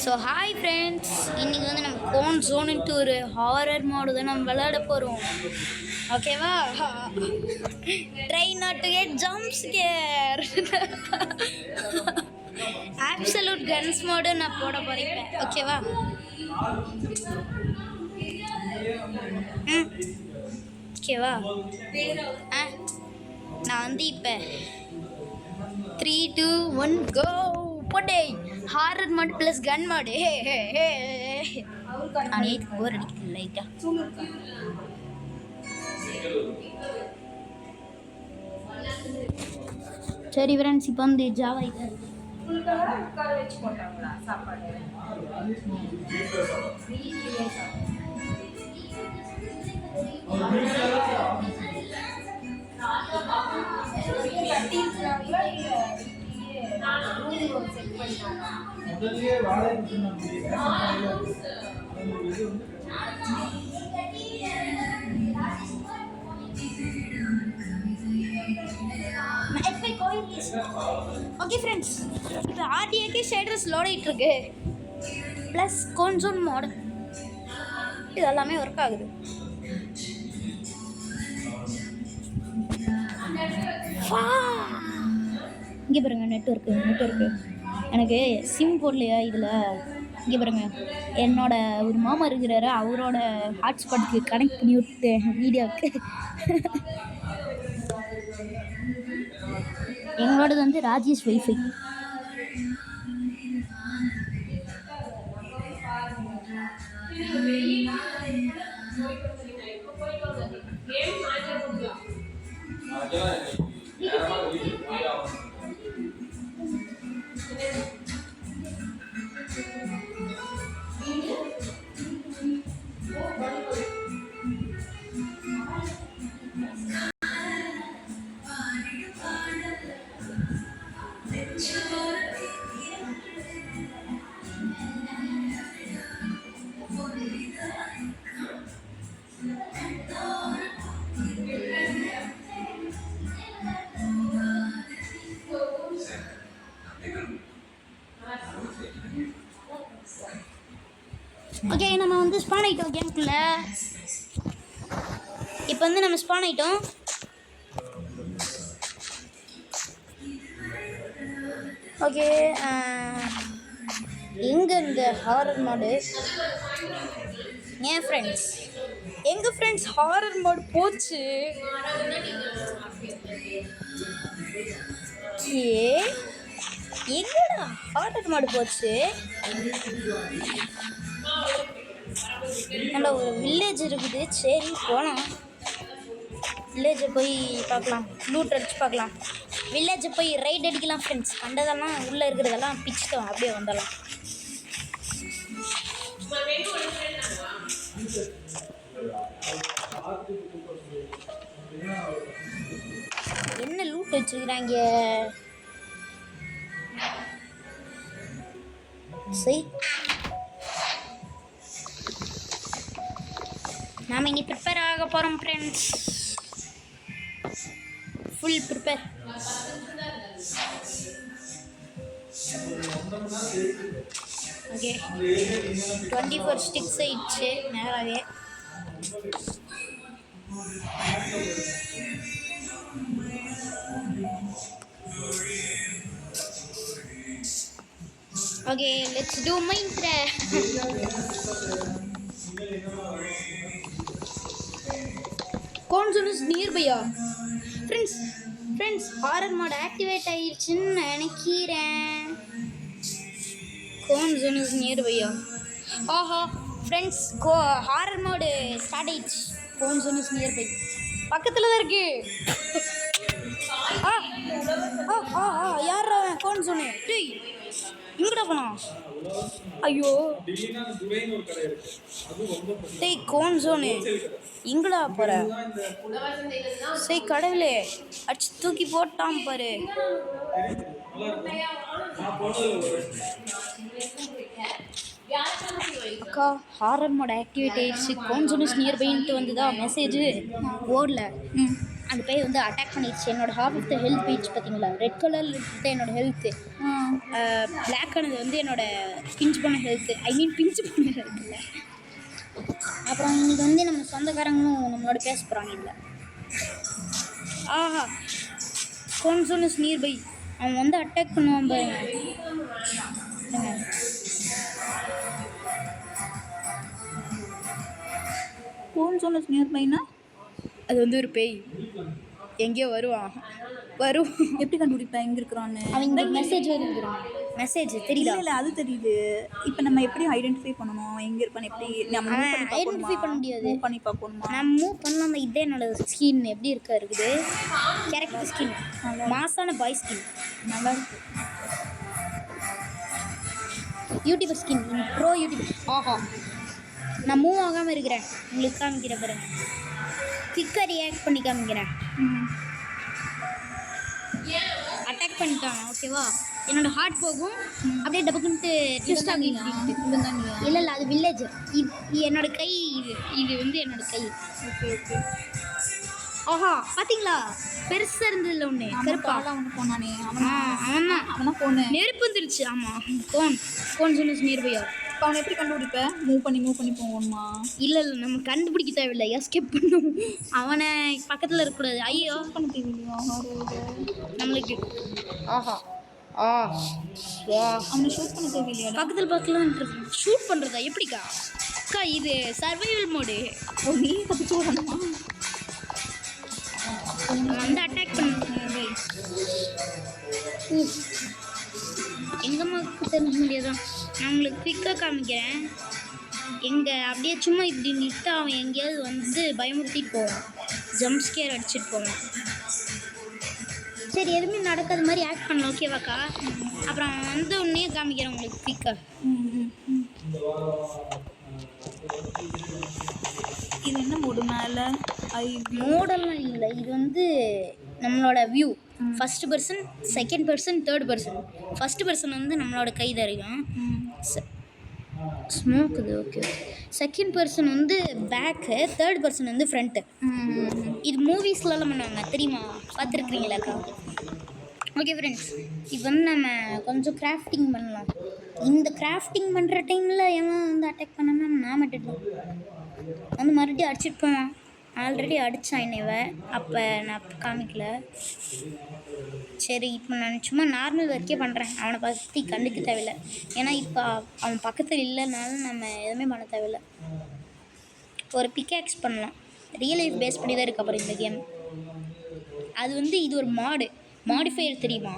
So hi friends, இன்றைக்கி வந்து நம்ம கோன் ஜோனுன்ட்டு ஒரு ஹாரர் மோடு தான் நம்ம விளையாட போகிறோம். ஓகேவா? Try not to get jump scare. Absolute guns mode நான் போட போகிறேன். ஓகேவா? ஓகேவா? நான் வந்து இப்போ 3, 2, 1 கோ போட்டே. ஹாரர் மோட் ப்ளஸ் கன் மோடு. நான் ஏற்றுக்கு போர் அடிக்குது லைட்டாக. சரி ஃப்ரெண்ட்ஸ், இப்போ வந்து ஜாவா இது ஓகே ஃப்ரெண்ட்ஸ், இப்போ ஆர்டிஏகே ஷேடர்ஸ் லோட் ஆகிட்டு இருக்கு. ப்ளஸ் கோன்சோன் மோட் இது எல்லாமே ஒர்க் ஆகுது. இங்கே பாருங்க, நெட்வொர்க்கு எனக்கு சிம் போடலையா இதில். இங்கே பாருங்க, என்னோட ஒரு மாமா இருக்கிறாரு, அவரோட ஹாட்ஸ்பாட்டுக்கு கனெக்ட் பண்ணி விட்டேன் வீடியோவுக்கு. எங்களோடது வந்து ராஜேஷ் வைஃபை. ஓகே, நம்ம வந்து ஸ்பான் ஆகிட்டோம் கேமுக்குள்ள. இப்போ வந்து நம்ம ஸ்பான் ஆகிட்டோம். ஓகே, எங்கே இந்த ஹாரர் மோடு? ஏன் ஃப்ரெண்ட்ஸ், எங்கள் ஃப்ரெண்ட்ஸ் ஹாரர் மோடு போச்சு. எங்கடா ஹாரர் மோடு போச்சு? நல்ல ஒரு வில்லேஜ் இருக்குது. சரி போகலாம், வில்லேஜை போய் பார்க்கலாம், லூட் அடிச்சு பார்க்கலாம். வில்லேஜை போய் ரைட் அடிக்கலாம் ஃப்ரெண்ட்ஸ். கண்டதெல்லாம் உள்ளே இருக்கிறதெல்லாம் பிச்சுட்டோம், அப்படியே வந்துடலாம். என்ன லூட் வச்சுருக்கிறாங்க? சரி, நாம் இனி ப்ரிப்பேர் ஆக போகிறோம் friends. Full prepare. Okay, 24 sticks ஆயிடுச்சு நேராகவே. Okay, let's do Minecraft. Cone zone is நியர்பையா ஃப்ரெண்ட்ஸ் ஹாரர் மோட் ஆக்டிவேட் ஆயிடுச்சுன்னு நினைக்கிறேன். கோன் ஜோன் இஸ் நியர்பையா. ஆஹா ஃப்ரெண்ட்ஸ், ஹாரர் மோடு ஸ்டார்ட் ஆயிடுச்சு. கோன் ஜோன் இஸ் நியர்பை, பக்கத்தில் தான் இருக்கு. யார் கோன் ஜோனு? டேய், இங்கடா போனா? ஐயோ டேய், கோன் ஜோனு இங்கடா போற? சரி கடவுளே, அடிச்சு தூக்கி போட்டான் பாரு. அக்கா, ஹாரர் மோட் ஆக்டிவேட் ஆயிடுச்சு. கோன் ஜோன் இஸ் நியர்பைன்ட்டு வந்துதா மெசேஜ் ஓடல. அந்த பேய் வந்து அட்டாக் பண்ணிடுச்சு. என்னோட ஹாஃப் ஆஃப் த ஹெல்த் போயிடுச்சு பார்த்தீங்களா. ரெட் கலரில் இருக்கிறது என்னோட ஹெல்த்து, பிளாக் ஆனது வந்து என்னோட பிஞ்சு போன ஹெல்த்து. ஐ மீன் பிஞ்சு போன ஹெல்த் இல்லை. அப்புறம் இன்றைக்கி வந்து நம்ம சொந்தக்காரங்களும் நம்மளோட பேச போகிறாங்க. இல்லை ஆஹா கோன்சோன் இஸ் நியர் பை. அவன் வந்து அட்டாக் பண்ணுவான் பாருங்க. கோன்சோன் இஸ் நியர் பைனா அது வந்து ஒரு பேய் எங்கேயோ வரும். எப்படி கண்டுபிடிப்பேன் எங்கே இருக்கிறான்னு? அவங்க மெசேஜ் வருகிறான். மெசேஜ் தெரியல. இல்லை அது தெரியுது. இப்போ நம்ம எப்படி ஐடென்டிஃபை பண்ணணும் எங்கே இருப்பான்னு? எப்படி நம்ம ஐடென்டிஃபை பண்ண முடியாது. மூவ் பண்ணி பார்க்கணுமா? நான் மூவ் பண்ணலாம். இதே என்னோட ஸ்கின் எப்படி இருக்குது கேரக்டர் ஸ்கின், மாசான பாய் ஸ்கின், நல்லா இருக்கு. YouTuber skin, bro YouTuber. ஆஹா நான் மூவ் ஆகாமல் இருக்கிறேன். உங்களுக்கு காமிக்கிறேன் பாருங்க. குயிக்காக ரியாக்ட் பண்ணி காமிக்கிறேன். அட்டாக் பண்ணிட்டான். ஓகேவா, என்னோட ஹார்ட் போகும் அப்படியே டபக்குன்ட்டு ட்விஸ்ட் ஆகிட்டு. இல்லை அது வில்லேஜர். இது என்னோட கை. இது வந்து என்னோட கை. Okay okay. ஆஹா பார்த்தீங்களா, பெருசாக இருந்ததில்ல ஒன்று கருப்பா ஒன்று போனானே அவன் தான் போன நெருப்பு வந்துருச்சு. ஆமாம் கோன் சொன்ன நியர்பையா. இப்போ அவனை எப்படி கண்டுபிடிப்பேன்? மூவ் பண்ணி போகணுமா? இல்லை நம்ம கண்டுபிடிக்க தேவையில்லை. எஸ்கேப் பண்ணும். அவனை பக்கத்தில் இருக்கக்கூடாது. ஐயோ பண்ண தேவையில்லையா நம்மளுக்கு? ஆஹா அவனை ஷூட் பண்ண தேவையில்லையா? பக்கத்தில் ஷூட் பண்ணுறதா? எப்படிக்கா அக்கா, இது சர்வைவல் மோடு. நீ தப்பிச்சு வரணுமா? வந்து அட்டாக் பண்ணுங்க. எங்கள் அம்மாவுக்கு தெரிஞ்ச முடியாதான். நான் உங்களுக்கு குயிக்காக காமிக்கிறேன். அப்படியே சும்மா இப்படி நிட்டு அவன் எங்கேயாவது வந்து பயமுறுத்திட்டு போவான். ஜம்ப் ஸ்கேர் அடிச்சுட்டு போவான். சரி எதுவுமே நடக்காத மாதிரி ஆக்ட் பண்ணலாம். ஓகேவாக்கா? அப்புறம் வந்து உடனே காமிக்கிறேன் உங்களுக்கு குயிக்காக. இது என்ன மோடு? மேலே மோடெல்லாம் இல்லை. இது வந்து நம்மளோட view. First person, second person, third person. First person வந்து நம்மளோட கை தரையும் ஸ்மோக்குது. ஓகே. செகண்ட் பர்சன் வந்து பேக்கு, தேர்ட் பர்சன் வந்து ஃப்ரண்ட்டு. இது மூவிஸ்லாம் பண்ணுவாங்க தெரியுமா? பார்த்துருக்குறீங்களாக்கா? ஓகே ஃப்ரெண்ட்ஸ், இப்போ வந்து நம்ம கொஞ்சம் கிராஃப்டிங் பண்ணலாம். இந்த கிராஃப்டிங் பண்ணுற டைமில் எவன் வந்து அட்டாக் பண்ணாமல் நான் மட்டும் வந்து மறுபடியும் அடிச்சுட்டு போவான். ஆல்ரெடி அடித்தான் என்னைவ. அப்போ நான் காமிக்கல. சரி இப்போ நான் சும்மா நார்மல் ஒர்க்கே பண்ணுறேன். அவனை பற்றி கண்டுக்க தேவையில்லை. ஏன்னா இப்போ அவன் பக்கத்தில் இல்லைனாலும் நம்ம எதுவுமே பண்ண தேவையில்லை. ஒரு பிக்கேக்ஸ் பண்ணலாம். ரியல் லைஃப் பேஸ் பண்ணி தான் இருக்குது. அப்புறம் இந்த கேம் அது வந்து இது ஒரு மாடிஃபையர் தெரியுமா?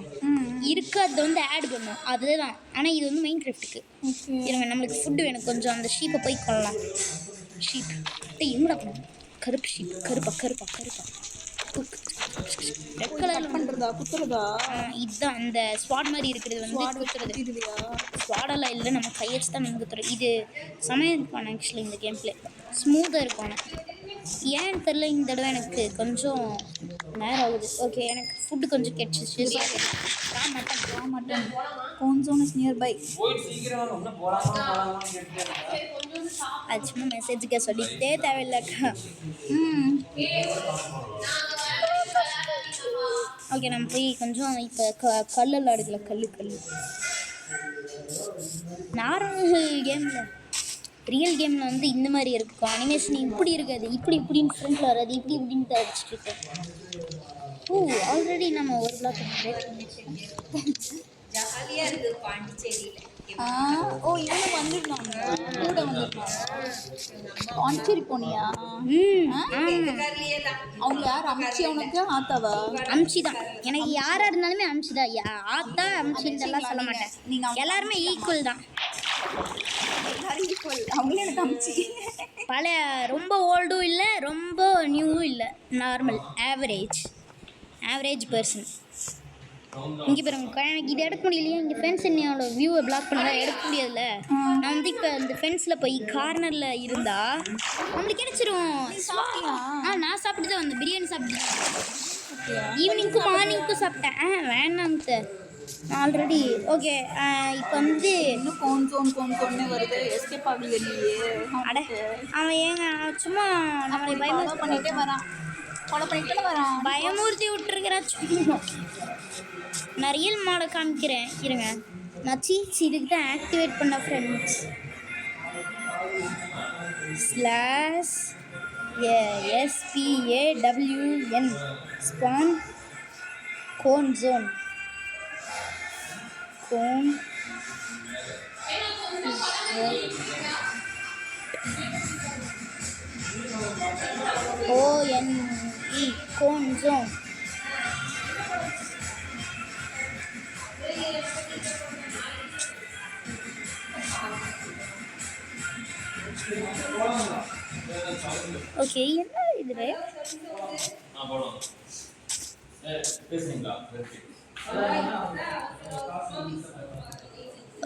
இருக்குது. அதை வந்து ஆட் பண்ணும் அதுதான். ஆனால் இது வந்து மெயின் கிராஃப்ட்டுக்கு. இருங்க, நம்மளுக்கு ஃபுட்டு வேணும் கொஞ்சம். அந்த ஷீப்பை போய் கொள்ளலாம். ஷீப் எங்கடா பண்ணணும்? கருப்பு ஷீப். கருப்பா ரெட் கலர் பண்ணுறதா குத்துறதா? இதுதான் அந்த ஸ்வாட் மாதிரி இருக்கிறது வந்து குத்துறது. ஸ்வாடெல்லாம் இல்லை, நம்ம கையை வச்சு தான் மீன் குத்துறது. இது சமயம் இருக்கும். ஆக்சுவலி இந்த கேம் பிளே ஸ்மூத்தாக இருக்கும். ஆனால் ஏன்னு தெரில, இந்த தடவை எனக்கு கொஞ்சம் நேரம் ஆகுது. ஓகே, எனக்கு ஃபுட்டு கொஞ்சம் கிடச்சிச்சு. Mutton cone zone is nearby. அது சும்மா மெசேஜுக்கே சொல்லிக்கிட்டே தேவையில்லைக்கா. ஓகே, நம்ம போய் கொஞ்சம் இப்போ கல்லெல்லாம் எடுக்கல. கல் நார்மல் கேமில், ரியல் கேமில் வந்து இந்த மாதிரி இருக்கும். அனிமேஷன் இப்படி இருக்காது. இப்படின்னு ஃப்ரண்ட்டில் வராது. இப்படின்னு தான் அடிச்சுட்டு இருக்கோம். ஆல்ரெடி நம்ம ஒரு பிளாக் ஜாலியாக இருக்குது பாண்டிச்சேரியில். இவங்க வந்துருந்தாங்க கூட வந்துருந்தாங்க. பாண்டிச்சேரி போனியா? அவங்க யார்? அம்ச்சி அவனுக்கு ஆத்தாவா? அம்ச்சி தான். எனக்கு யாராக இருந்தாலுமே அம்ச்சி தான். ஆத்தா அம்ச்சின்னுலாம் சொல்ல மாட்டேன். நீங்கள் எல்லாருமே ஈக்குவல் தான். எல்லாரும் ஈக்குவல். அவங்களே எனக்கு அம்ச்சி. பல ரொம்ப ஓல்டும் இல்லை, ரொம்ப நியூவும் இல்லை. Normal average person. இங்கே பாருங்க, எனக்கு இது எடுக்க முடியலையே. இங்கே ஃப்ரெண்ட்ஸ் என்னோட வியூவை பிளாக் பண்ணதான் எடுக்க முடியாதுல்ல. நான் வந்து இப்போ இந்த ஃப்ரெண்ட்ஸில் போய் கார்னரில் இருந்தால் நம்மளுக்கு கிடச்சிரும். நான் சாப்பிட்டு தான் வந்தேன். பிரியாணி சாப்பிட்டு ஈவினிங்க்கும் மார்னிங்க்கும் சாப்பிட்டேன். வேணாங்க சார் ஆல்ரெடி. ஓகே, இப்போ வந்து இன்னும் கோன்சோன்னு வருது. எஸ்கேப் ஆகி வெளியே அவன் ஏங்க சும்மா நம்மளை பயமாக பண்ணிகிட்டே வரான். ஃபாலோ பண்ணிட்டு வரான். பயமூர்த்தி விட்டுருக்கிறா சும்மா. நான் ரியல் மாடை காமிக்கிறேன் இருங்க. நான் சீட்ஸ் இதுக்கு தான் ஆக்டிவேட் பண்ண ஃப்ரெண்ட்ஸ். ஸ்லாஷ் SPAWN ஸ்பான் கோன் ஜோன் கோன் ONE கோன் ஜோன். ஓகே என்ன இது?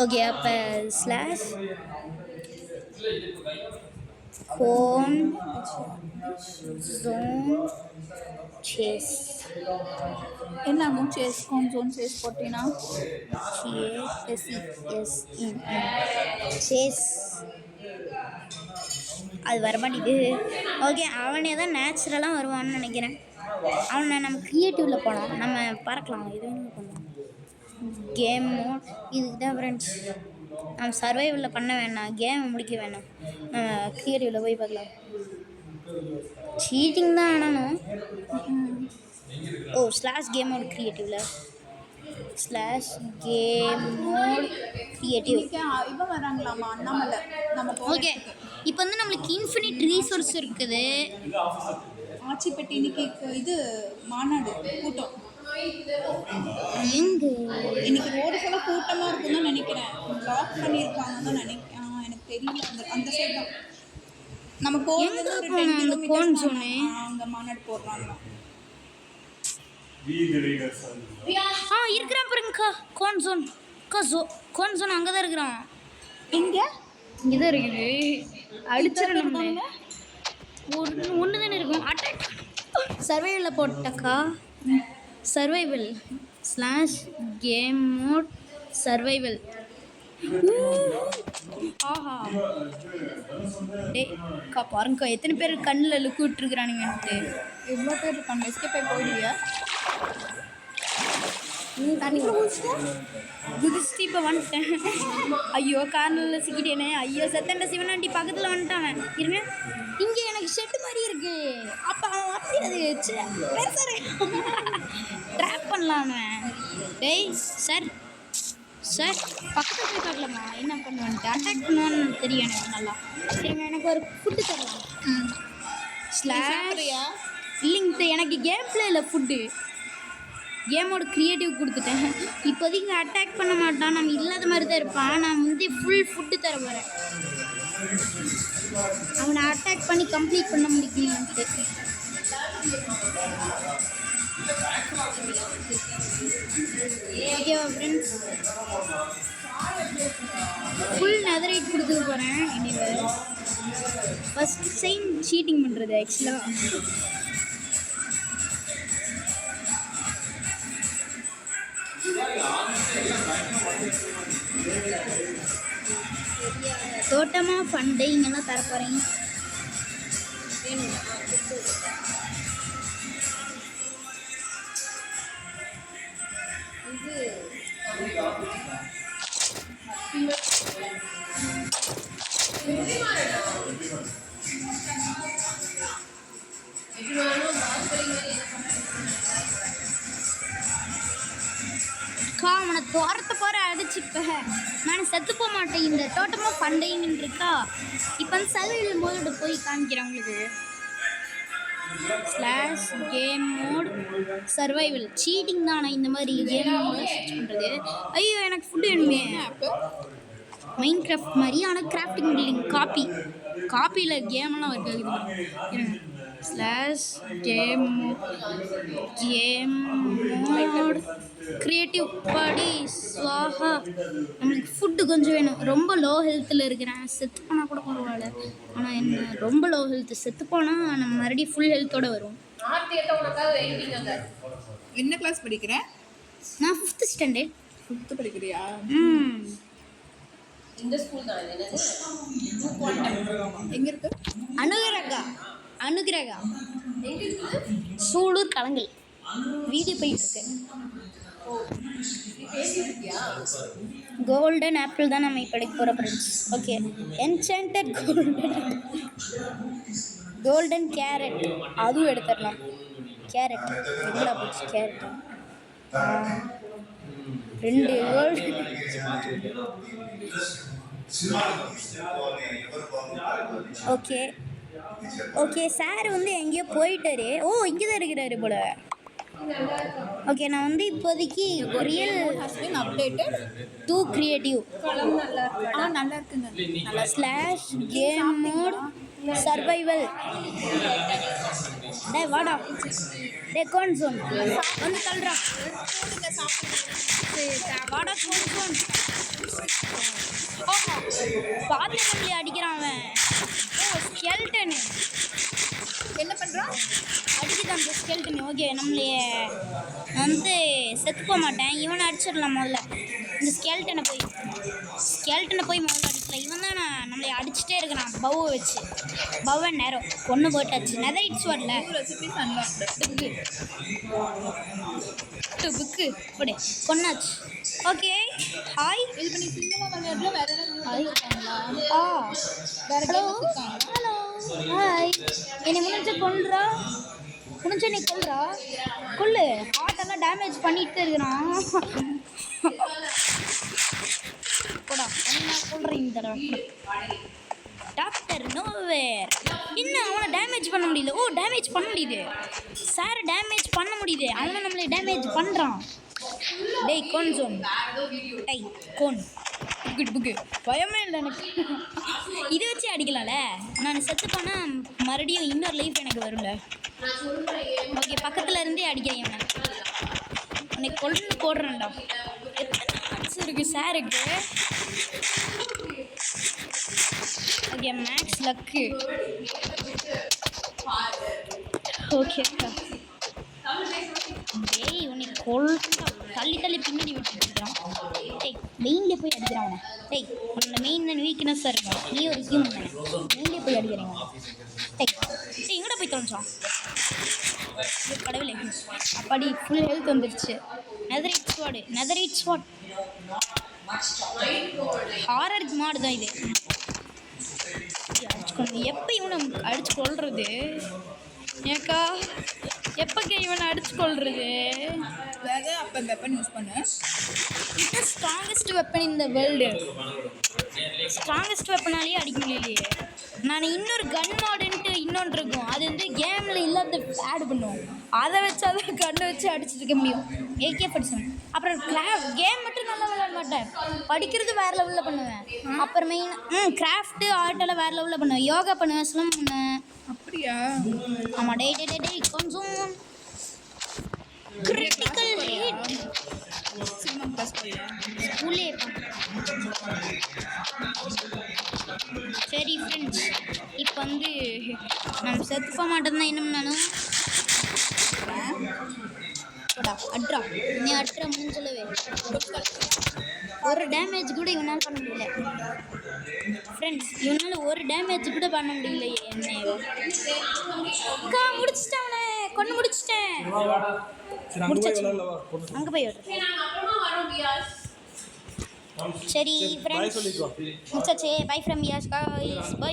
ஓகே அப்போ ஸ்லாஷ் கோன் ஜோன் சேஸ். என்ன ஆகும்? சேஸ் கோன் ஜோன் சேஸ் போட்டீங்கன்னா சேஸ் அது வர மாட்டேங்குது. ஓகே அவனே தான் நேச்சுரலாக வருவான்னு நினைக்கிறேன். அவனை நம்ம க்ரியேட்டிவில் போகலாம், நம்ம பறக்கலாம், எதுவும் பண்ணலாம். கேம் மோட் இதுக்கு தான் ஃப்ரெண்ட்ஸ். நம்ம சர்வைவலில் பண்ண வேணாம், கேமை முடிக்க வேணாம், க்ரியேட்டிவில் போய் பார்க்கலாம். சீட்டிங் தான் ஆனாலும் ஸ்லாஷ் கேம் மோட் க்ரியேட்டிவில் ஸ்லாஷ் கேம் மோட் க்ரியேட்டிவ். இவன் வராங்களாமா அண்ணாமலை நம்ம. ஓகே இப்போ வந்து நம்மளுக்கு இன்ஃபினிட் ரீசோர்ஸ் இருக்குது. ஆச்சிப்பட்டி இன்னைக்கு இது மாநாடு கூட்டம். எங்கே இன்னைக்கு ரோடு ஃபுல்லாக கூட்டமாக இருக்குன்னு தான் நினைக்கிறேன். லாக் பண்ணியிருப்பாங்கன்னு தான் நினைக்கிறேன். எனக்கு தெரியல. அந்த சைடு தான் நம்ம போகிறது ஒரு 10 கிலோமீட்டர் அங்கே மாநாடு போடுறாங்க. இருக்கிறான் பாருங்கக்கா கோன் ஜோன். கோன் ஜோன் அங்கே தான் இருக்கிறான். இங்கே தான் இருக்குது. அடிச்சிடணும் ஒன்று தானே இருக்கும். அauto சர்வைவலில் போட்டக்கா. Survival slash game mode survival. ஆஹா டேக்கா பாருங்கக்கா எத்தனை பேர் கண்ணில் லுக்கு விட்டுருக்குறானுங்கன்ட்டு. எவ்வளோ பேர் இருக்காங்க. எஸ்கேப் ஆகி போயிடுவியா? குதிச்சுட்டு இப்போ வந்துட்டேன். ஐயோ கார்னரில் சிக்கிட்டேனே. ஐயோ செத்தண்ட சிவனாண்டி பக்கத்தில் வந்துட்டான். இருங்க இங்கே எனக்கு ஷெட்டு மாதிரி இருக்கு. அப்போ அவன் அப்படி அது ட்ராப் பண்ணலாம் அவன். டேய் சார் சார் பக்கத்தில் போய் பார்க்கலாமா என்ன பண்ணுவான்ட்டு. அட்டாக் பண்ணுவான்னு தெரியும் எனக்கு நல்லா. சரிங்க எனக்கு ஒரு ஃபுட்டு தரலாம். ஸ்லாஷ் இல்லைங்க எனக்கு கேம் பிளேயில் ஃபுட்டு கேமோட க்ரியேட்டிவ் கொடுத்துட்டேன். இப்போதைக்கு அட்டாக் பண்ண மாட்டான், நம்ம இல்லாத மாதிரி தான் இருப்பான். நான் வந்து ஃபுல் ஃபுட்டு தர போகிறேன். அவனை அட்டாக் பண்ணி கம்ப்ளீட் பண்ண முடிக்கணும்ட்டு. ஓகேவா ஃப்ரெண்ட்ஸ்? ஃபுல் நெதரைட் கொடுத்துக்க போகிறேன். இனிமேல் ஃபஸ்ட் டைம் சீட்டிங் பண்ணுறது ஆக்சுவலாக. தோட்டமா ஃபண்டை இங்கெல்லாம் தர போகிறீங்க. அவனை துரத்த போகிற அடிச்சுப்ப நான் செத்து போக மாட்டேன். இந்த தோட்டமாக ஃபண்டைன்னு இருக்கா. இப்போ வந்து சர்வைவல் மோடு போய் காமிக்கிறேன் உங்களுக்கு. Slash game mode survival cheating தான். ஆனால் இந்த மாதிரி கேம் மோட சர்ச் பண்ணுறது. ஐயோ எனக்கு ஃபுட்டு வேணுமே. மைன் கிராஃப்ட் மாதிரி ஆனால் கிராஃப்டிங் பில்டிங் காப்பியில் கேமெல்லாம் இருக்குது. ஸ்லாஷ் கேம் மோட் க்ரியேட்டிவ் படி ஸ்வாஹா. நம்மளுக்கு ஃபுட்டு கொஞ்சம் வேணும். ரொம்ப லோ ஹெல்த்தில் இருக்கிறேன். செத்து போனால் கூட பரவாயில்ல. ஆனால் என்ன ரொம்ப லோ ஹெல்த்து. செத்து போனால் நம்ம மறுபடியும் ஃபுல் ஹெல்த்தோடு வரும். என்ன கிளாஸ் படிக்கிறேன்? நான் 5th ஸ்டாண்டர்ட். 5th படிக்கிறியா? இந்த ஸ்கூல் தான். எங்கே இருக்கு? அனுகிரகா எங்க இருக்குது? சூலூர் கலங்கல் வீடியோ போயிட்டு இருக்கு. கோல்டன் ஆப்பிள் தான் நம்ம இப்போ எடுக்க போகிறோம் friends. Okay, enchanted golden carrot அதுவும் எடுத்துடலாம். கேரட் எவ்வளோ போச்சு? Carrot 2 gold. Okay okay, sir வந்து எங்கேயோ போயிட்டாரு. ஓ, இங்கே தான் இருக்கிறாரு போல. ஓகே, நான் வந்து இப்போதைக்கு ரியல் ஹஸ்பண்ட் அப்டேட்டட் 2 கிரியேட்டிவ் நல்லா இருக்குங்க. Slash game mode survival. டே வாடா, டே கோன் ஜோன் வந்து தள்ளுறா. வாடா கோன் ஜோன். ஓஹோ, பாத்திரம்லி அடிக்கிறான் அவன். ஓ, ஸ்கெல்டனு என்ன பண்ணுறான்? அடிக்குது அந்த ஸ்கெல்டன். ஓகே, நம்மளையே வந்து செத்து போக மாட்டேன். இவனை அடிச்சிடலாம் முதல்ல. இந்த ஸ்கெல்டனை போய் முதல்ல அடிக்கலாம். இவன் தான் நம்மளை அடிச்சுட்டே இருக்கிறான் பவ்வை வச்சு. பவ்வை நேரம் ஒன்று போட்டாச்சு. நெதரைட்ஸ் வரல ரெசிபிஸ் அன்லாக்டு. புக்கு போடு, கொன்னாச்சு. Okay, hi. இது பண்ணி சிங்கிளாக விளையாடுற வேற ஹாய். இருக்காங்களா? வேற ஹலோ கேம் இருக்காங்க. Hello hi. என்னை முடிஞ்ச நீ கொல்றா. கொல்லு. ஹார்ட்டெல்லாம் டேமேஜ் பண்ணிட்டு இருக்கிறான். போடா, நான் கொல்றேன் இந்த தடவை. Doctor nowhere. இன்னும் அவனை டேமேஜ் பண்ண முடியல. ஓ, டேமேஜ் பண்ண முடியுது. சார் டேமேஜ் பண்ண முடியுது. அவனை நம்மளை டேமேஜ் பண்ணுறான். டேய் கொஞ்சம் டேய் கோன் புக்கு பயமே இல்லை எனக்கு. இதை வச்சு அடிக்கலாம்ல. நான் செத்து போனால் மறுபடியும் இன்னொரு லைஃப் எனக்கு வரும்ல. ஓகே, பக்கத்தில் இருந்தே அடிக்கிறேன். இவனை உன்னை கொண்டு போடுறேன்டா. எத்தனை ஹார்ட்ஸ் இருக்குது சாருக்கு? Okay, max luck. ஓகேக்கா. டேய், உன்னை கொல்றா. தள்ளி பின்னாடி விட்டுட்டு இருக்கான். டேய், மெயின்லேயே போய் அடிக்கிறான் அவனை. டேய், உன்னோட மெயின் தான் வீக்னஸாக இருக்கும். நீ ஒரு ஹியூமன் தானே, மெயின்லேயே போய் அடிக்கிறீங்க. டேய் எங்கடா போய் தொலைச்சான்? கடவுளே, அப்பாடி ஃபுல் ஹெல்த் வந்துருச்சு. நெதரைட் ஸ்வாட் ஹாரர் மாடு தான் இது. எப்போ இவனை அடிச்சு கொள்றது? ஏக்கா, எப்போக்கே இவனை அடிச்சு கொள்றது? வேறு அப்போ வெப்பன் யூஸ் பண்ணு. இது ஸ்ட்ராங்கஸ்ட் வெப்பன் இந்த வேர்ல்டு. ஸ்ட்ராங்கஸ்ட் வெப்பனாலேயே அடிக்க முடியலையே. நான் இன்னொரு கன் மாடுன்ட்டு இன்னொன்று இருக்கும். அது வந்து கேமில் இல்லாத ஆட் பண்ணுவோம். அதை வச்சு அதை கண்ணை வச்சு அடிச்சுட்டு இருக்க முடியும். AK-47. அப்புறம் கேம் மட்டும் நல்லா விளையாட மாட்டேன். படிக்கிறது வேறு லெவலில் பண்ணுவேன். அப்புறம் மெயின் கிராஃப்ட்டு ஆர்ட்டெல்லாம் வேறு லெவலில் பண்ணுவேன். யோகா பண்ணுவேன், ஸ்லம் பண்ணுவேன். அப்படியா? ஆமாம். டே கொஞ்சம் கிரிட்டிக்கல் ஹிட். சினிமா ப்ளஸ் ஸ்கூல்லே சரி ஃப்ரெண்ட்ஸ், இப்போ வந்து நம்ம செத்து போக மாட்டேன் என்ன பண்ணாலும் அட்ரா நீ அட்ரா முடிஞ்சளவே ஒரு டேமேஜ் கூட இவனால் பண்ண முடியல. ஃப்ரெண்ட்ஸ், இவனால் ஒரு டேமேஜ் கூட பண்ண முடியலையே. என்ன அக்கா முடிச்சிட்டேன், கொண்டு முடிச்சிட்டேன். அங்கே போய் சரி ஃப்ரெண்ட்ஸ், முடிச்சாச்சே. Bye from us guys. By.